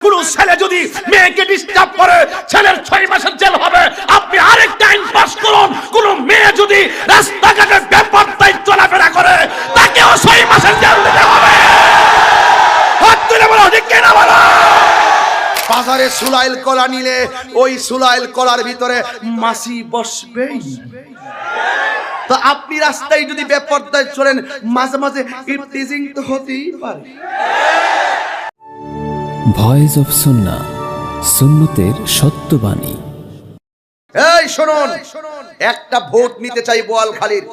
কোন ছেলে যদি মেয়েকে ডিস্টার্ব করে ছেলের 6 মাসের জেল হবে। আপনি আরেকটা আইন পাস করুন, কোন মেয়ে যদি রাস্তাঘাটে বেপরদায় চলাফেরা করে তাকেও 6 মাসের জেল দিতে হবে। হাত তুলে বলো ঠিক কিনা বলো। বাজারে সুলাইল কলা নিলে ওই সুলাইল কলার ভিতরে মাছি বসবেই। তো আপনি রাস্তায় যদি বেপরদায় চলেন মাঝে মাঝে ইফতিজিং তো হতেই পারে। ভয়েস অফ সুন্নাহ, সুন্নতের সত্যবাণী। এই শুনুন, একটা ভোট নিতে চাই বোয়ালখালীর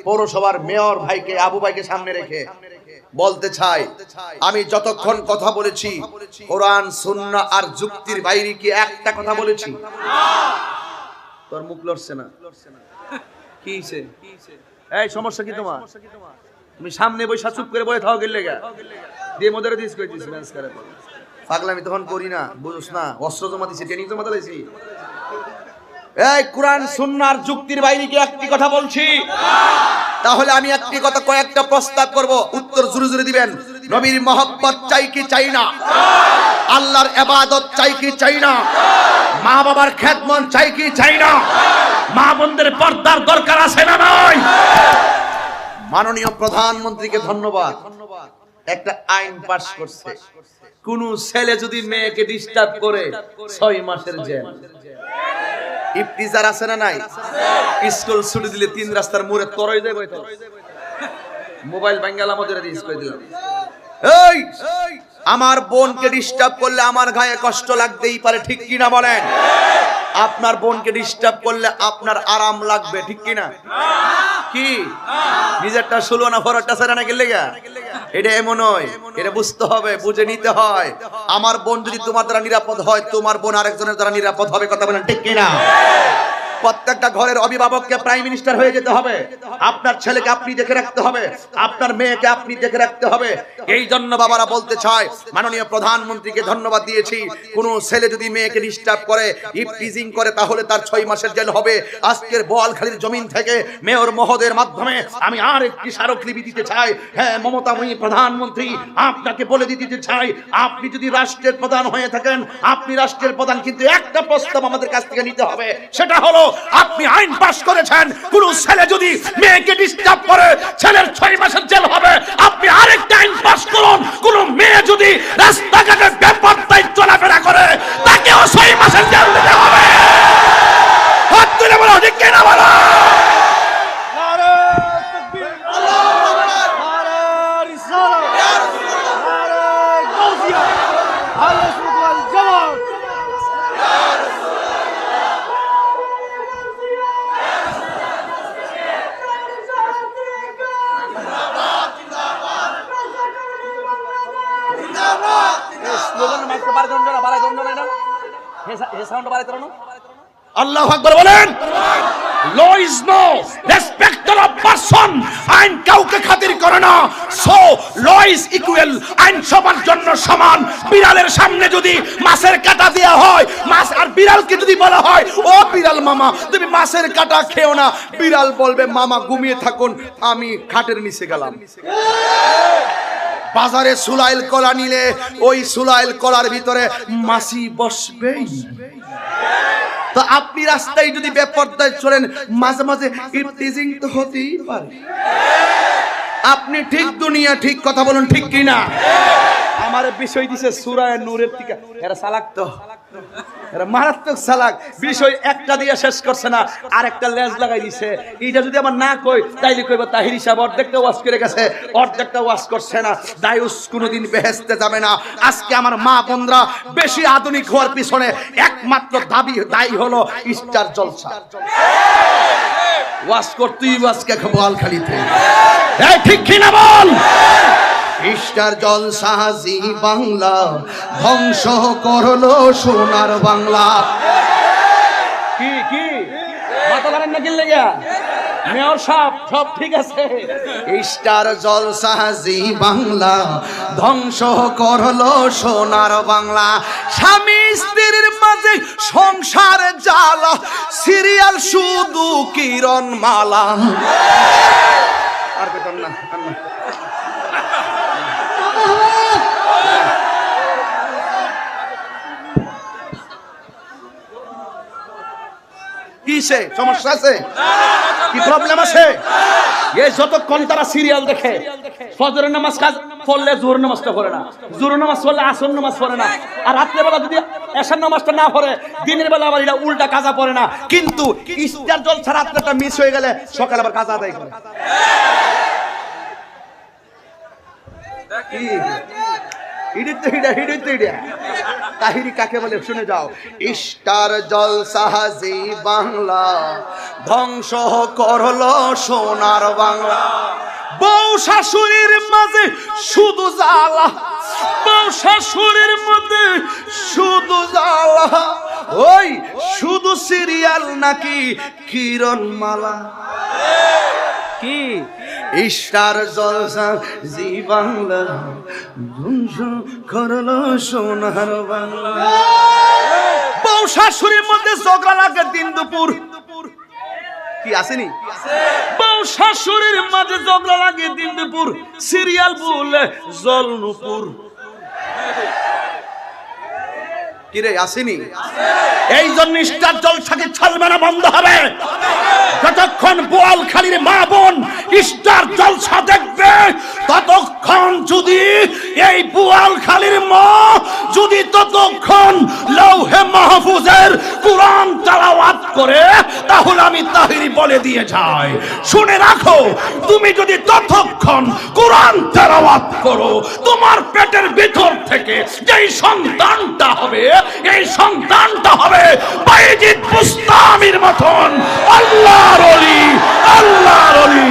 পৌরসভার মেয়র ভাইকে, আবু ভাইকে সামনে রেখে বলতে চাই, আমি যতক্ষণ কথা বলেছি কোরআন সুন্নাহ আর যুক্তির বাইরে কি একটা কথা বলেছি? তোর মুখ লড়ছে না, কি হইছে? এই সমস্যা কি তোমার? তুমি সামনে বসে চুপ করে বসে থাও গেলে গা দিয়ে মোদের দিস কই দিস ম্যাচ করে পাগলামি তখন করি না, বুঝছ না? অস্ত্র জমা দিছি, ট্রেনিং জমা দিছি। এই কোরআন সুন্নাহ আর যুক্তির বাইরে কি একটি কথা বলছি? তাহলে আমি একটি কথা কয়েকটা প্রস্তাব করব, উত্তর জোরে জোরে দিবেন। নবীর মহব্বত চাই কি চাই না? আল্লাহর ইবাদত চাই কি চাই না? মা বাবার খেদমত চাই কি চাই না? মা বোনদের পর্দার দরকার আছে না নাই? মাননীয় প্রধানমন্ত্রীকে ধন্যবাদ, একটা আইন পাস করছে, কোন ছেলে যদি মেয়েকে ডিস্টার্ব করে 6 মাসের জেল। ইফতিজার আছে না নাই? স্কুল ছুটি দিলে 3 রাস্তার মোড়ে তরই যায় বইতো মোবাইল বাঙ্গালা মধ্যে দিস কই দিলাম। এই আমার বোনকে ডিস্টার্ব করলে আমার গায়ে কষ্ট লাগতেই পারে, ঠিক কি না বলেন? আপনার বোনকে ডিস্টার্ব করলে আপনার আরাম লাগবে, ঠিক কি না? কি নিজেরটা শুলো না ফরটা সেরা না গেলে গা, এটা এমন নয়, এটা বুঝতে হবে, বুঝে নিতে হয়। আমার বোন যদি তোমার দ্বারা নিরাপদ হয়, তোমার বোন আরেকজনের দ্বারা নিরাপদ হবে, কথা বলেন ঠিক কি না? প্রত্যেকটা ঘরের অভিভাবককে প্রাইম মিনিস্টার হয়ে যেতে হবে। আপনার ছেলেকে আপনি দেখে রাখতে হবে, আপনার মেয়েকে আপনি দেখে রাখতে হবে। এই জন্য বাবারা বলতে চায়, মাননীয় প্রধানমন্ত্রীকে ধন্যবাদ দিয়েছি, কোন ছেলে যদি মেয়েকে ডিস্টার্ব করে, ইফতিজিং করে, তাহলে তার 6 মাসের জেল হবে। আজকের বোয়ালখালীর জমিন থেকে মেয়র মহোদয়ের মাধ্যমে আমি আর একটি স্মারকলিপি দিতে চাই। হ্যাঁ মমতাময়ী প্রধানমন্ত্রী, আপনাকে বলে দিতে চাই, আপনি যদি রাষ্ট্রের প্রধান হয়ে থাকেন, আপনি রাষ্ট্রের প্রধান, কিন্তু একটা প্রস্তাব আমাদের কাছ থেকে নিতে হবে, সেটা হলো আপনি আইন পাস করেছেন, কোন ছেলে যদি মেয়েকে ডিস্টার্ব করে ছেলের 6 মাসের জেল হবে। আপনি আরেকটা আইন পাস করুন, কোন মেয়ে যদি রাস্তাঘাটে বেপরদায় চলাফেরা করে তাকেও 6 মাসের জেল দিতে হবে। হাত তুলে বলো ঠিক কি না বলো। আল্লাহু আকবার বলেন। Law is no respecter of person, আইন কাউকে খাতির করে না। সো ল ইজ ইকুয়াল, আইন সবার জন্য সমান। বিড়ালের সামনে যদি মাছের কাঁটা দেয়া হয়, মাছ আর বিড়ালকে যদি বলা হয়, ও বিড়াল মামা তুমি মাছের কাঁটা খেও না, বিড়াল বলবে মামা ঘুমিয়ে থাকুন, আমি খাটের নিচে গেলাম। বাজারে সুলাইল কলা নিলে ওই সুলাইল কলার ভিতরে মাছি বসবেই। তো আপনি রাস্তায় যদি বেপরদায় চলেন মাঝে মাঝে ইফতিজিং তো হতেই পারে। আপনি ঠিক দুনিয়া ঠিক কথা বলুন, ঠিক কি না? আমার বিষয় দিছে সূরা নূরের থেকে, এরা চালাক তো, এরা মারাত্মক চালাক। বিষয় একটা দিয়ে শেষ করছে না, আরেকটা লেজ লাগাই দিছে। এইটা যদি আমার না কই তাইলে কইব তাহির সাহেব অর্ধেকটা ওয়াজ করে গেছে, অর্ধেকটা ওয়াজ করছে না। দায়ুস কোনোদিন বেহেশতে যাবে না। আজকে আমার মা বোনরা বেশি আধুনিক হওয়ার পিছনে একমাত্র দায়ী হলো স্টার জলসা। ওয়াজ করতেই আজকে বোয়ালখালীতে, এই ঠিক কি না বল? স্টার জলসা জি বাংলা ধ্বংস করলো সোনার বাংলা। কি কি মাথা ধরেন না গিল লাগা মেয়র সাহেব, সব ঠিক আছে। স্টার জলসা জি বাংলা ধ্বংস করলো সোনার বাংলা। স্বামী স্ত্রীর মাঝে সংসার জ্বালা, সিরিয়াল শুধু কিরণ মালা। আর বেতন না, কিসে সমস্যা আছে? কি প্রবলেম আছে? এই যতক্ষণ তারা সিরিয়াল দেখে, ফজরের নামাজ কাজ পড়লে জোহর নামাজটা পড়ে না, জোহর নামাজ পড়লে আসর নামাজ পড়ে না, আর রাত্রের বেলা যদি এশার নামাজটা না পড়ে, দিনের বেলা আবার এটা উল্টা কাজা পড়ে না। কিন্তু ইস্তার জলসা রাত্রেটা মিস হয়ে গেলে সকালে আবার কাজা আদায় করে। কাহিনী কাকে বলে শুনে যাও। স্টার জলসা জি বাংলা ধ্বংস করলো সোনার বাংলা। বউ শাশুড়ির মাঝে শুধু জ্বালা, বউ শাশুড়ির মধ্যে শুধু জ্বালা, ওই শুধু সিরিয়াল নাকি কিরণমালা। কি স্টার জলসা জি বাংলা ধ্বংস করলো সোনার বাংলা। বউ শাশুড়ির মধ্যে ঝগড়া লাগে দিন দুপুর। কি আসেনি? বউ শাশুড়ির মাঝে ঝগড়া লাগে দিন দুপুর, সিরিয়াল বলে জল নুপুর। কিরে আসেনি? এই জন্য স্টার জলসাকে ছাড়বে না, বন্ধ হবে যতক্ষণ বোয়ালখালীর মা বোন স্টার জলসা দেখবে, ততক্ষণ যদি এই বোয়ালখালীর মা যদি ততক্ষণ লৌহে মাহফুজের কোরআন তেলাওয়াত করে, তাহলে আমি তাহিরি বলে দিয়ে যাই, শুনে রাখো, তুমি যদি ততক্ষণ কোরআন তেলাওয়াত করো, তোমার পেটের ভিতর থেকে যেই সন্তানটা হবে, এই সন্তানটা হবে বাইজিদ বুস্তামির মতন আল্লাহর ওলি, আল্লাহর ওলি।